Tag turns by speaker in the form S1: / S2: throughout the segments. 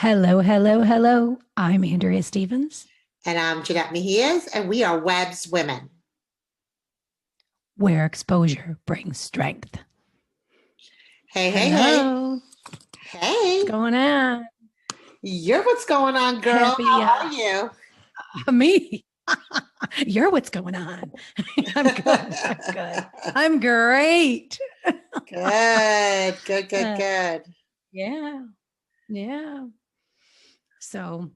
S1: Hello, hello, hello. I'm Andrea Stevens,
S2: And I'm Jeanette Mejias, and we are Web's Women.
S1: where exposure brings strength.
S2: Hey, hey, hey.
S1: Hello. What's
S2: Hey,
S1: going on?
S2: you're what's going on, girl.
S1: Happy
S2: How are you?
S1: me. You're what's going on. I'm good. I'm good. I'm great.
S2: Good, good, good,
S1: Uh,
S2: good.
S1: yeah. Yeah. So,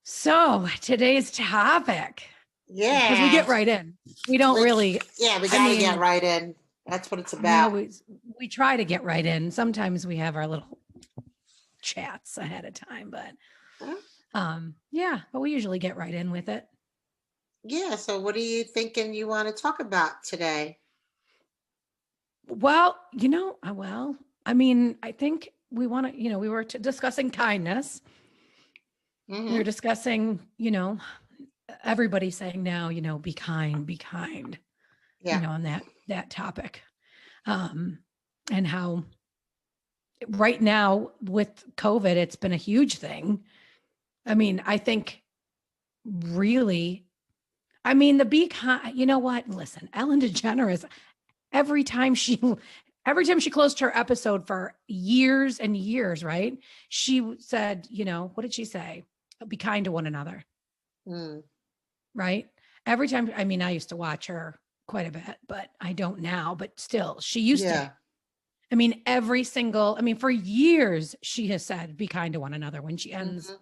S1: so today's topic, because we
S2: Yeah.
S1: get right in. We don't
S2: We,
S1: really,
S2: yeah, we
S1: I
S2: got to get
S1: mean,
S2: right in. That's what it's
S1: we
S2: about.
S1: always we try to get right in. Sometimes we have our little chats ahead of time, but
S2: Huh?
S1: yeah, but we usually get right in with it.
S2: Yeah, so what are you thinking you want to talk about today?
S1: Well, I mean, I think we want to, we were discussing kindness. We were
S2: Mm-hmm.
S1: discussing, everybody saying now, be kind,
S2: Yeah.
S1: on that topic. Um, and how right now with COVID, it's been a huge thing. I mean, I think really, I mean, the be kind, you know what? Listen, Ellen DeGeneres, every time she every time she closed her episode for years and years, right? She said, what did she say? Be kind to one another,
S2: Mm.
S1: right? Every time, I mean, I used to watch her quite a bit, but I don't now, but still, she used to.
S2: Yeah.
S1: I mean, I mean, for years, she has said, be kind to one another when she ends
S2: Mm-hmm.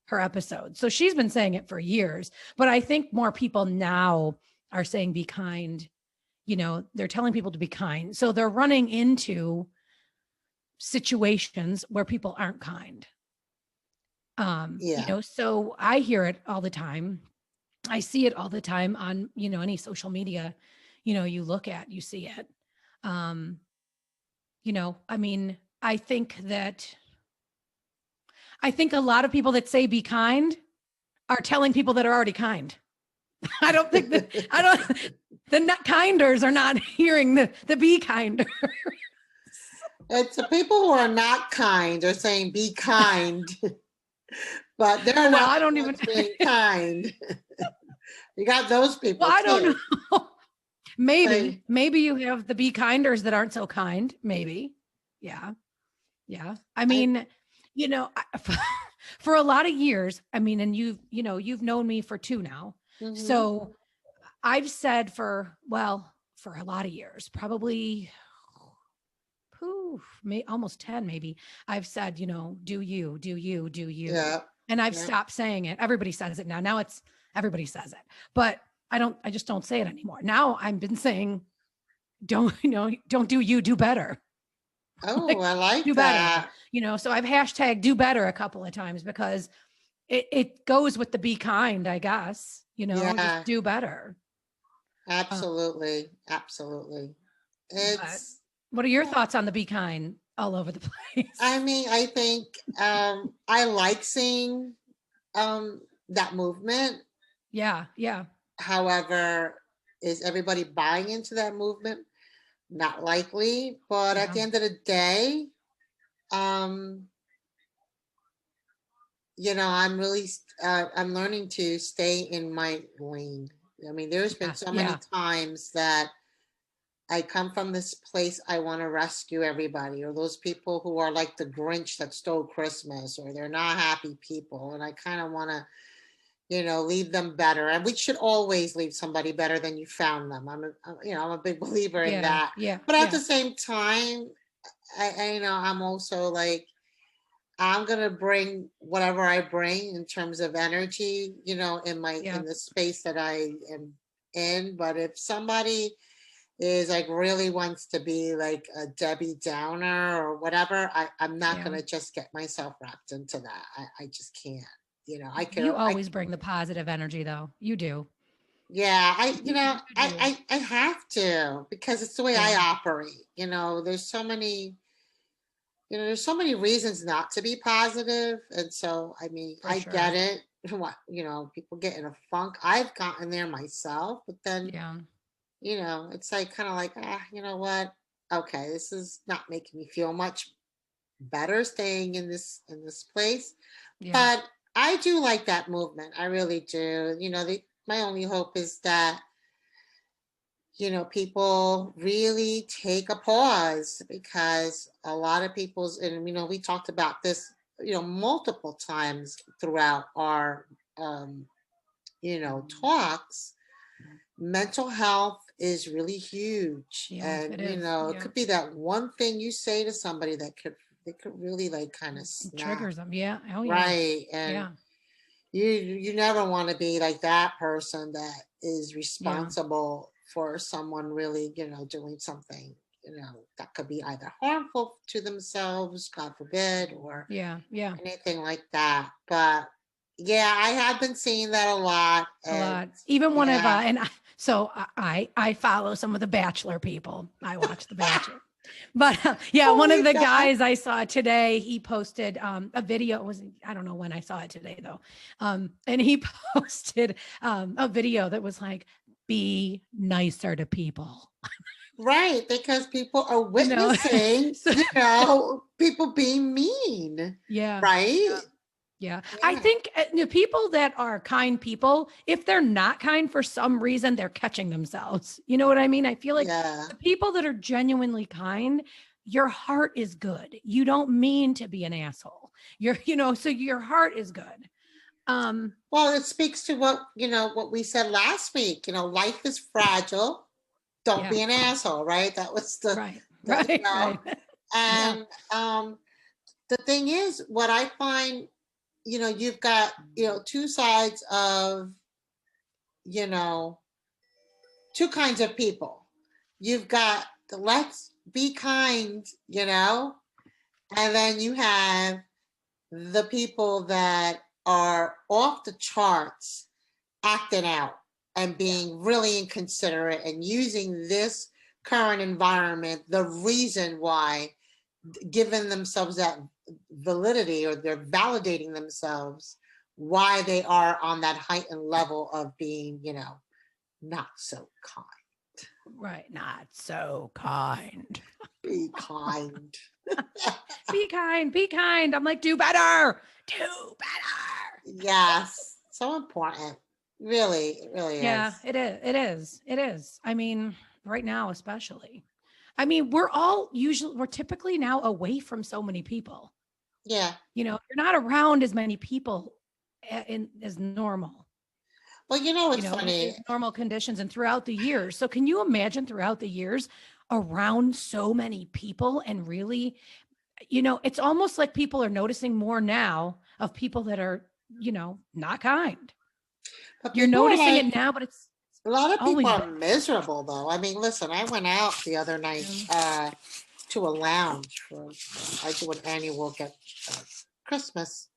S1: her episode. So she's been saying it for years, but I think more people now are saying, be kind. They're telling people to be kind. So they're running into situations where people aren't kind.
S2: Yeah.
S1: So I hear it all the time. I see it all the time on, any social media, you look at, you see it. Um, I mean, I think a lot of people that say be kind are telling people that are already kind. I don't think that I don't the not kinders are not hearing the be kinder.
S2: It's the people who are not kind are saying be kind, but they're
S1: Oh well,
S2: not
S1: I
S2: the
S1: don't even
S2: ones being kind. You got those
S1: well,
S2: people
S1: I don't
S2: too.
S1: know. Maybe,
S2: Like,
S1: maybe you have the be kinders that aren't so kind. Maybe. Yeah. Yeah. I
S2: I,
S1: mean, for a lot of years, I mean, and you've known me for two now.
S2: mm-hmm.
S1: So I've said for a lot of years, probably almost 10 maybe. I've said, do you, do you, do you.
S2: Yeah,
S1: And I've
S2: yeah.
S1: stopped saying it. Everybody says it now. Now it's everybody says it. But I just don't say it anymore. Now I've been saying, don't do you, do better.
S2: Oh,
S1: Like
S2: I like
S1: do better.
S2: that.
S1: So I've hashtag do better a couple of times because it goes with the be kind, I guess, just
S2: Yeah,
S1: do better. Uh,
S2: absolutely, absolutely.
S1: but
S2: It's,
S1: what are your thoughts on the be kind all over the
S2: I
S1: place?
S2: mean, I think I like seeing that movement.
S1: Yeah, yeah,
S2: However, is everybody buying into that movement? Not likely. But at
S1: yeah,
S2: the end of the day, um, I'm learning to stay in my lane. I mean, there's been
S1: yeah,
S2: so many
S1: yeah,
S2: times that I come from this place, I want to rescue everybody, or those people who are like the Grinch that stole Christmas, or they're not happy people. And I kind of want to, leave them better. And we should always leave somebody better than you found them. I'm a big believer in
S1: yeah,
S2: that.
S1: yeah,
S2: But at
S1: yeah,
S2: the same time, I'm also like, I'm gonna bring whatever I bring in terms of energy, in
S1: yeah,
S2: the space that I am in. But if somebody is like really wants to be like a Debbie Downer or whatever, I'm not
S1: yeah.
S2: gonna just get myself wrapped into that. I just can't. I
S1: You
S2: care.
S1: always bring the positive energy, though. You do.
S2: Yeah,
S1: You do.
S2: I have to because it's the way I
S1: Yeah,
S2: operate. There's so many reasons not to be positive, and so I mean,
S1: for
S2: I get
S1: sure.
S2: it. What people get in a funk. I've gotten there myself, but then
S1: Yeah,
S2: it's like kind of like you know what? Okay, this is not making me feel much better staying in this place.
S1: Yeah.
S2: But I do like that movement. I really do. My only hope is that, people really take a pause, because a lot of people's, and we talked about this, multiple times throughout our, talks. Mental health is really huge,
S1: Yeah,
S2: and
S1: it is.
S2: it
S1: Yeah.
S2: could be that one thing you say to somebody that could really like kind of
S1: It
S2: snap,
S1: triggers them. Yeah. Oh yeah.
S2: right? And
S1: Yeah.
S2: you never want to be like that person that is
S1: Yeah.
S2: responsible for someone really, doing something, that could be either harmful to themselves, God forbid, or
S1: Yeah. Yeah.
S2: anything like that. But yeah, I have been seeing that a lot.
S1: A
S2: And
S1: lot. Even one of
S2: yeah.
S1: so I follow some of the Bachelor people. I watch the Bachelor. But yeah,
S2: Oh
S1: one
S2: my
S1: of the
S2: God.
S1: guys I saw today, he posted a video. It was, I don't know when I saw it today though. And he posted a video that was like, be nicer to people.
S2: Right, because people are
S1: You know?
S2: witnessing,
S1: So,
S2: people being mean,
S1: yeah.
S2: right?
S1: Yeah. I
S2: Yeah.
S1: think the people that are kind people, if they're not kind for some reason, they're catching themselves. You know what I mean? I feel like
S2: Yeah.
S1: the people that are genuinely kind, your heart is good. You don't mean to be an asshole. So your heart is good. Um,
S2: Well, it speaks to what we said last week. Life is fragile. Don't
S1: yeah.
S2: be an asshole, right? That was
S1: Right.
S2: the
S1: Right. Right. Yeah.
S2: and the thing is, what I find, you've got, two sides of, you know, two kinds of people. You've got the let's be kind, and then you have the people that are off the charts acting out and
S1: Yeah.
S2: being really inconsiderate and using this current environment, the reason why, giving themselves that validity, or they're validating themselves why they are on that heightened level of being, not so kind.
S1: Right. Not so kind.
S2: Be kind.
S1: Be kind. Be kind. I'm like, do better. Do better.
S2: Yes, so important. Really, it really
S1: Yeah,
S2: is.
S1: it is. It is. It is. I mean, right now, especially. I mean, we're typically now away from so many people.
S2: Yeah.
S1: You're not around as many people as normal,
S2: Well, it's funny.
S1: in normal conditions and throughout the years. So can you imagine throughout the years around so many people and really, it's almost like people are noticing more now of people that are, not kind.
S2: But
S1: You're
S2: people are
S1: noticing
S2: like,
S1: it now, but it's
S2: a lot of people
S1: always been.
S2: are miserable, though. I mean, listen, I went out the other night to a lounge for, I do an annual get Christmas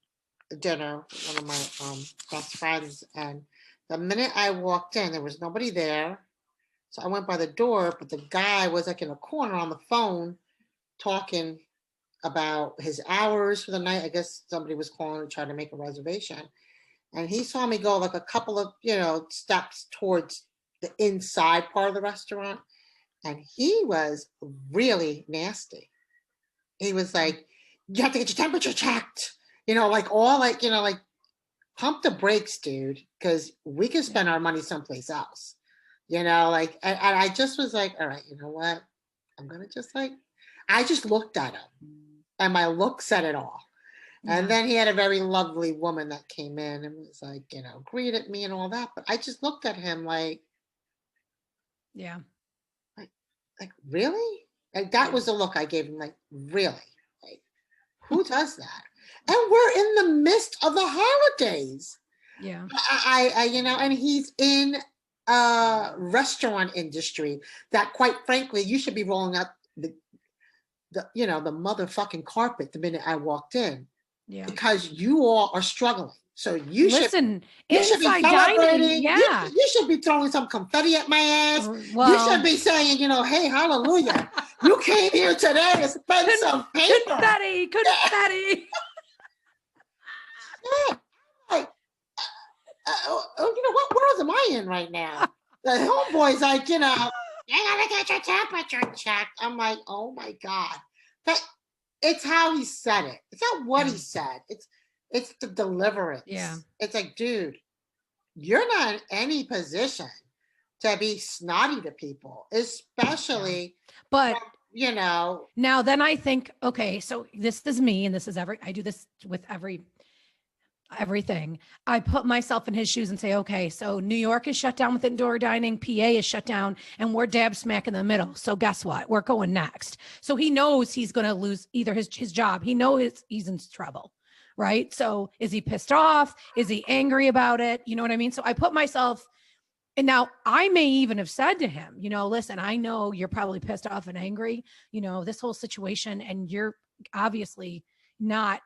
S2: dinner with one of my best friends. And the minute I walked in, there was nobody there. So I went by the door, but the guy was like in a corner on the phone talking about his hours for the night. I guess somebody was calling to try to make a reservation. And he saw me go like a couple of, steps towards the inside part of the restaurant. And he was really nasty. He was like, you have to get your temperature checked. Like all like, like pump the brakes, dude, because we can spend our money someplace else. Like, and I just was like, all right, you know what? I'm going to just like, I just looked at him, and my look said it all. And
S1: Yeah.
S2: then he had a very lovely woman that came in and was like, greeted me and all that. But I just looked at him like,
S1: Yeah.
S2: like really? Like that
S1: Yeah.
S2: was the look I gave him, like, really? Like, who does that? And we're in the midst of the holidays.
S1: Yeah.
S2: And he's in a restaurant industry that, quite frankly, you should be rolling out the motherfucking carpet the minute I walked in.
S1: Yeah.
S2: Because you all are struggling. So you should
S1: Listen,
S2: be
S1: inside dining.
S2: celebrating. You,
S1: Yeah.
S2: you should be throwing some confetti at my ass. You should
S1: Well,
S2: be saying, hey, hallelujah. You came here today to spend some paper.
S1: confetti.
S2: Yeah. Like, what world am I in right now? The homeboy's like, you gotta get your temperature checked. I'm like, oh my God. But it's how he said it. It's not what
S1: Yeah.
S2: he said. It's the deliverance.
S1: Yeah.
S2: It's like, dude, you're not in any position to be snotty to people,
S1: Yeah.
S2: especially
S1: But
S2: you know.
S1: now then I think, okay, so this is me and this is I do this with everything. I put myself in his shoes and say, okay, so New York is shut down with indoor dining, PA is shut down, and we're dab smack in the middle. So guess what? We're going next. So he knows he's going to lose either his job. He knows he's in trouble, right? So is he pissed off? Is he angry about it? You know what I mean? So I put myself, and now I may even have said to him, listen, I know you're probably pissed off and angry, this whole situation, and you're obviously not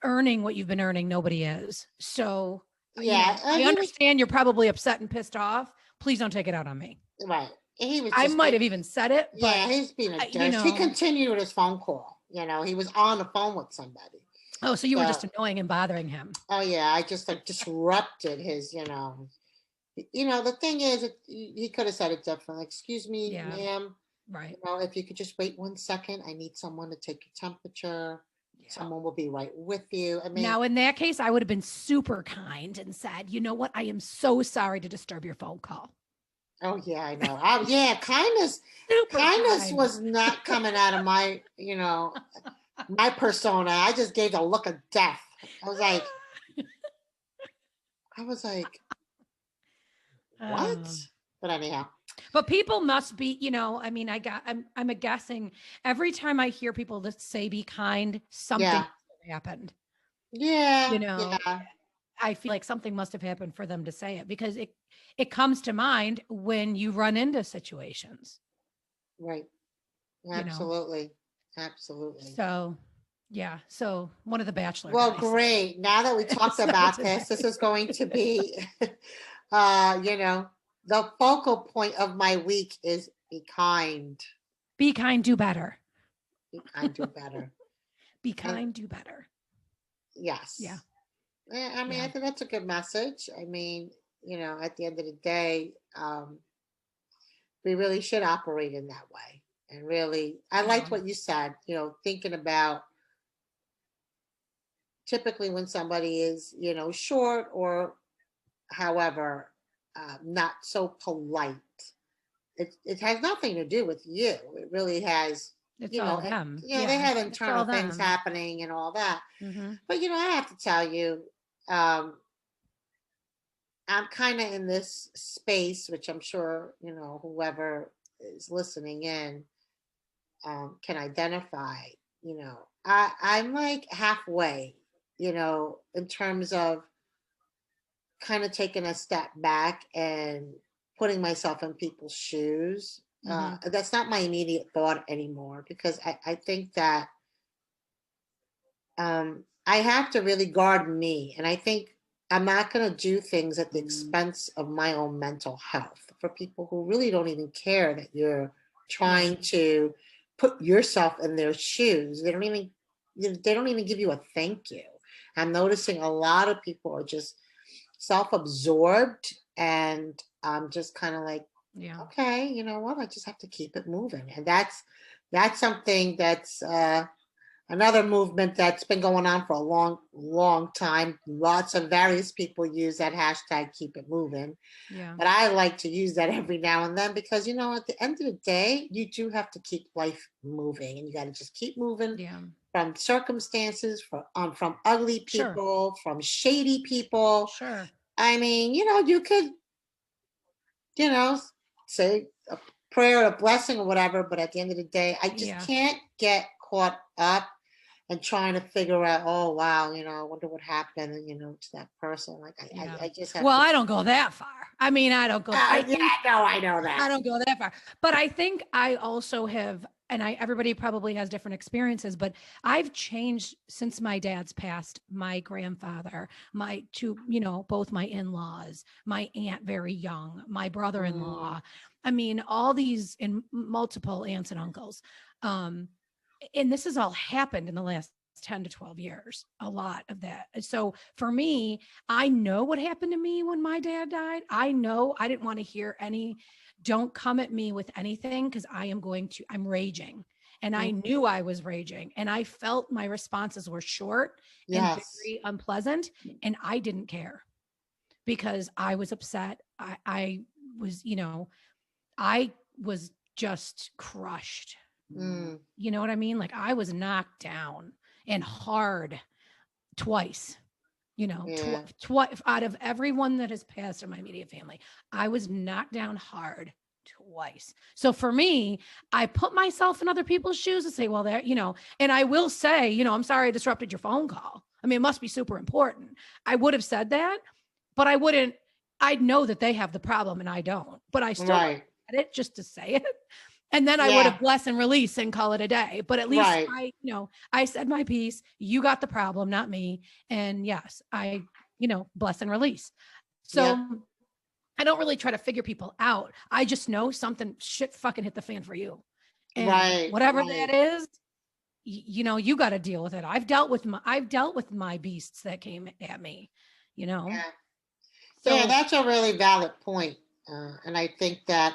S1: earning what you've been earning. Nobody is. So,
S2: Yeah,
S1: I
S2: he was
S1: understand you're probably upset and pissed off. Please don't take it out on me.
S2: right. He was
S1: I
S2: just
S1: might have even said it, but
S2: yeah, he's being a
S1: you
S2: douche. He
S1: know,
S2: continued with his phone call. He was on the phone with somebody.
S1: oh, so you were
S2: So,
S1: just annoying and bothering him.
S2: oh yeah, I just like disrupted his. The thing is, he could have said it differently. Excuse me,
S1: Yeah.
S2: ma'am.
S1: Right.
S2: If you could just wait 1 second, I need someone to take your temperature.
S1: Yeah.
S2: Someone will be right with you. I mean,
S1: Now, in that case, I would have been super kind and said, you know what? I am so sorry to disturb your phone call.
S2: oh yeah, I know. Yeah, kindness.
S1: Super
S2: Kindness
S1: kind.
S2: was not coming out of my, my persona. I just gave the look of death. I was like, what?
S1: Um,
S2: But anyhow,
S1: But people must be, I mean, I'm a guessing every time I hear people that say be kind, something
S2: yeah,
S1: happened.
S2: yeah,
S1: You know,
S2: yeah,
S1: I feel like something must have happened for them to say it because it comes to mind when you run into situations,
S2: right.
S1: you know.
S2: Absolutely, absolutely.
S1: So, yeah. So one of the Bachelor
S2: Well,
S1: guys
S2: great. Now that we talked
S1: said it
S2: about
S1: today.
S2: this is going to be, the focal point of my week is be kind.
S1: Be kind, do better.
S2: Be kind, do better.
S1: Be
S2: And
S1: kind, do better.
S2: yes.
S1: Yeah.
S2: I mean,
S1: Yeah.
S2: I think that's a good message. I mean, at the end of the day, we really should operate in that way. And really, I liked
S1: Yeah.
S2: what you said, thinking about typically when somebody is, short or however, not so polite. It has nothing to do with you. It really has,
S1: It's all
S2: and,
S1: them.
S2: they
S1: Yeah.
S2: have
S1: It's
S2: internal
S1: all
S2: things
S1: them.
S2: happening and all that.
S1: Mm-hmm.
S2: But, I have to tell you, um, I'm kind of in this space, which I'm sure, whoever is listening in can identify. I'm like halfway, in terms of kind of taking a step back and putting myself in people's shoes.
S1: Mm-hmm.
S2: That's not my immediate thought anymore because I think that I have to really guard me. And I think I'm not going to do things at the expense of my own mental health for people who really don't even care that you're trying to put yourself in their shoes. They don't even give you a thank you. I'm noticing a lot of people are just self-absorbed, and I'm just kind of like,
S1: Yeah.
S2: okay, you know what? I just have to keep it moving. And that's something that's another movement that's been going on for a long, long time. Lots of various people use that hashtag keep it moving.
S1: Yeah.
S2: But I like to use that every now and then because, at the end of the day, you do have to keep life moving and you got to just keep moving
S1: Yeah.
S2: from circumstances, from ugly
S1: Sure.
S2: people, from shady people.
S1: Sure.
S2: I mean, you could, you know, say a prayer, a blessing, or whatever, but at the end of the day, I just
S1: Yeah.
S2: can't get caught up and trying to figure out, oh wow, I wonder what happened, to that person. Like
S1: Yeah.
S2: I just have
S1: Well,
S2: to.
S1: I don't go that far. I mean, I don't go. I
S2: Yeah,
S1: think
S2: no, I know
S1: I
S2: that.
S1: don't go that far. But I think I also have, and everybody probably has different experiences, but I've changed since my dad's passed, my grandfather, my two, both my in-laws, my aunt very young, my
S2: Mm,
S1: brother-in-law. I mean, all these and multiple aunts and uncles. Um, and this has all happened in the last 10 to 12 years, a lot of that. So for me, I know what happened to me when my dad died. I know I didn't want to hear don't come at me with anything because I'm raging. and I knew I was raging, and I felt my responses were short and very unpleasant, and I didn't care because I was upset. I was, I was just crushed. You know what I mean? Like I was knocked down and hard twice, twice out of everyone that has passed in my immediate family. I was knocked down hard twice. So for me, I put myself in other people's shoes and say, well, there, and I will say, I'm sorry I disrupted your phone call. I mean, it must be super important. I would have said that, but I'd know that they have the problem and I don't, but I still said it just to say it. And then I would have bless and release and call it a day. But at least I said my piece. You got the problem, not me. And yes, I bless and release. So I don't really try to figure people out. I just know something shit fucking hit the fan for you. And whatever that is, you got to deal with it. I've dealt with my beasts that came at me,
S2: Yeah.
S1: So,
S2: yeah, that's a really valid point. And I think that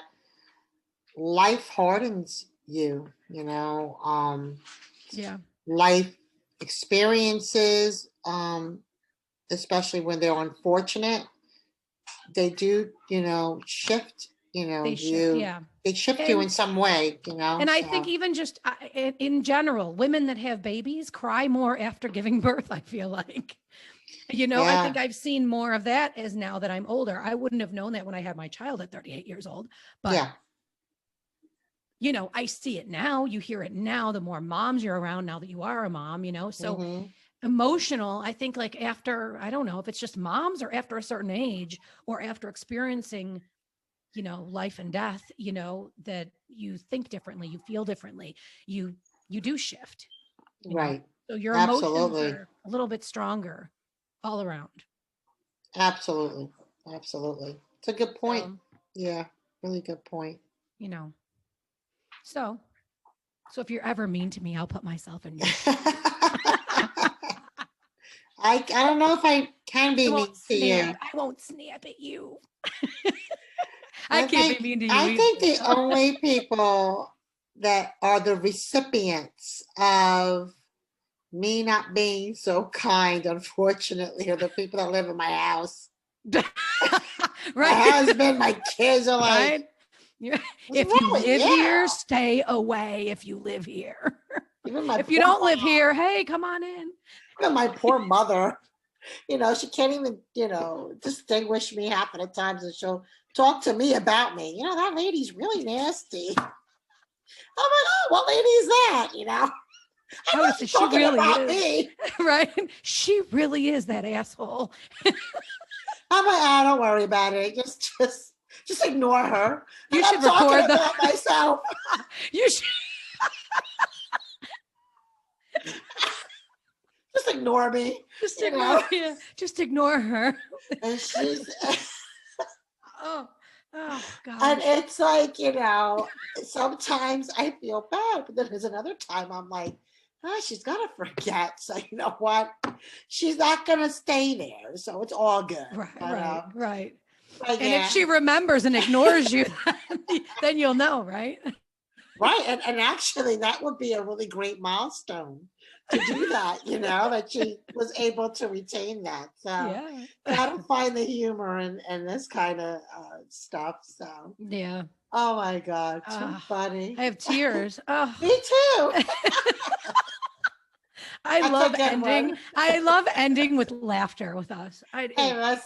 S2: life hardens you, life experiences, especially when they're unfortunate, they do, shift, they shift you in some way,
S1: And I think even just in general, women that have babies cry more after giving birth, I feel like. I think I've seen more of that as now that I'm older. I wouldn't have known that when I had my child at 38 years old, but I see it now. You hear it now, the more moms you're around now that you are a mom, so emotional. I think like after, I don't know if it's just moms or after a certain age or after experiencing, life and death, that you think differently, you feel differently, you do shift.
S2: Right.
S1: So your emotions are a little bit stronger all around.
S2: Absolutely. It's a good point. Yeah, really good point.
S1: So if you're ever mean to me, I'll put myself in your
S2: I don't know if I can be mean to you.
S1: I won't snap at you. I can't be mean to you.
S2: I think the only people that are the recipients of me not being so kind, unfortunately, are the people that live in my house. My husband, my kids are like,
S1: if you live here, stay away. If you live here. If you don't live here, hey, come on in.
S2: Even my poor mother, she can't even, distinguish me half of the times, and she'll talk to me about me. That lady's really nasty. I'm like, oh, what lady is that?
S1: She really is. Right? She really is that asshole.
S2: I'm like, don't worry about it. Just ignore her.
S1: You should record
S2: about myself.
S1: You should.
S2: Just ignore me.
S1: Just ignore her.
S2: And she's
S1: oh God.
S2: And it's like, sometimes I feel bad, but then there's another time I'm like, she's gonna forget. So you know what? She's not gonna stay there. So it's all good.
S1: Right. And if she remembers and ignores you, then you'll know, right?
S2: Right. And actually that would be a really great milestone to do that, that she was able to retain that. So I don't find the humor in this kind of stuff. So
S1: yeah.
S2: Oh my God. Too funny.
S1: I have tears. Oh.
S2: Me too.
S1: I love ending. I love ending with laughter with us.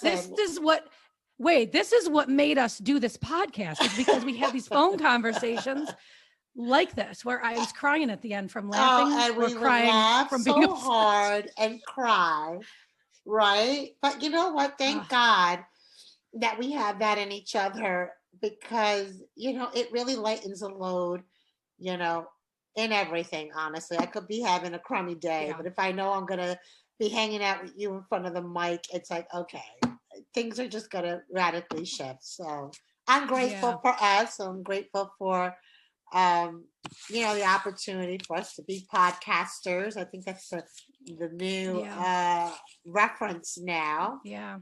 S1: This is what made us do this podcast, is because we had these phone conversations like this, where I was crying at the end from laughing.
S2: And we laugh from being so hard and cry, right? But you know what? Thank God that we have that in each other, because it really lightens the load, in everything. Honestly, I could be having a crummy day, but if I know I'm gonna be hanging out with you in front of the mic, it's like, okay, things are just gonna radically shift. So I'm grateful for us. I'm grateful for the opportunity for us to be podcasters. I think that's the new reference now.
S1: Yeah.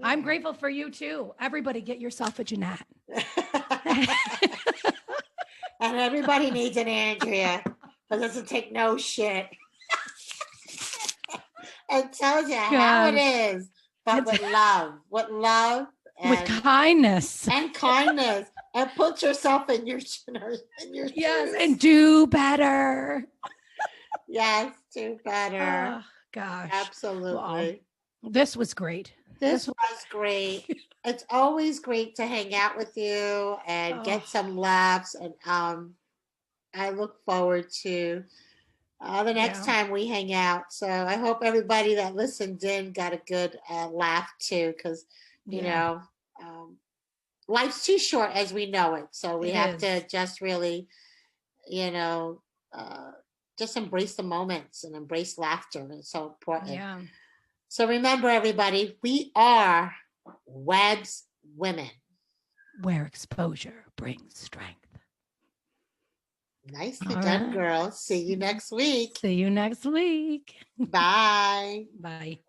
S1: I'm grateful for you too. Everybody get yourself a Jeannette.
S2: And everybody needs an Andrea that doesn't take no shit. And tells you how it
S1: God.
S2: is, but
S1: It's
S2: with love
S1: with kindness.
S2: and kindness, and put yourself in your
S1: Yes,
S2: shoes.
S1: and do better.
S2: Yes, do better.
S1: Oh, gosh.
S2: Absolutely.
S1: Well, this was great.
S2: This was great. It's always great to hang out with you and get some laughs. And I look forward to the next time we hang out. So I hope everybody that listened in got a good laugh too, because you know, life's too short as we know it. So we have to just really, you know, just embrace the moments and embrace laughter. It's so important.
S1: Yeah.
S2: So remember, everybody, we are Web's women.
S1: Where exposure brings strength.
S2: Nicely done, girls. See you next week.
S1: See you next week.
S2: Bye.
S1: Bye.